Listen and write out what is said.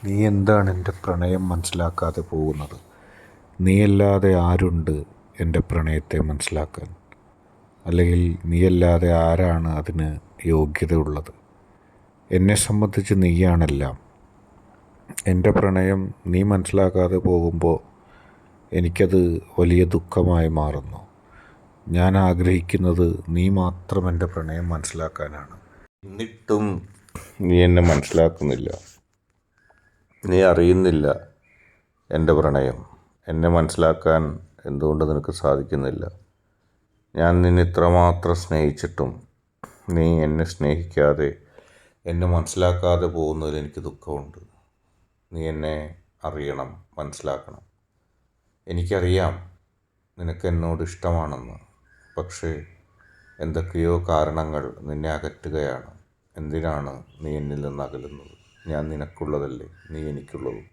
നീ എന്താണ് എൻ്റെ പ്രണയം മനസ്സിലാക്കാതെ പോകുന്നത്? നീയല്ലാതെ ആരുണ്ട് എൻ്റെ പ്രണയത്തെ മനസ്സിലാക്കാൻ? അല്ലെങ്കിൽ നീയല്ലാതെ ആരാണ് അതിന് യോഗ്യതയുള്ളത്? എന്നെ സംബന്ധിച്ച് നീയാണെല്ലാം. എൻ്റെ പ്രണയം നീ മനസ്സിലാക്കാതെ പോകുമ്പോൾ എനിക്കത് വലിയ ദുഃഖമായി മാറുന്നു. ഞാൻ ആഗ്രഹിക്കുന്നത് നീ മാത്രം എൻ്റെ പ്രണയം മനസ്സിലാക്കാനാണ്. എന്നിട്ടും നീ എന്നെ മനസ്സിലാക്കുന്നില്ല. നീ അറിയുന്നില്ല എൻ്റെ പ്രണയം. എന്നെ മനസ്സിലാക്കാൻ എന്തുകൊണ്ട് നിനക്ക് സാധിക്കുന്നില്ല? ഞാൻ നിന്നെ ഇത്രമാത്രം സ്നേഹിച്ചിട്ടും നീ എന്നെ സ്നേഹിക്കാതെ എന്നെ മനസ്സിലാക്കാതെ പോകുന്നതിൽ എനിക്ക് ദുഃഖമുണ്ട്. നീ എന്നെ അറിയണം, മനസ്സിലാക്കണം. എനിക്കറിയാം നിനക്ക് എന്നോട് ഇഷ്ടമാണെന്ന്. പക്ഷേ എന്തൊക്കെയോ കാരണങ്ങൾ നിന്നെ അകറ്റുകയാണ്. എന്തിനാണ് നീ എന്നിൽ നിന്ന് അകലുന്നത്? ഞാൻ നിനക്കുള്ളതല്ലേ, നീ എനിക്കുള്ളതും.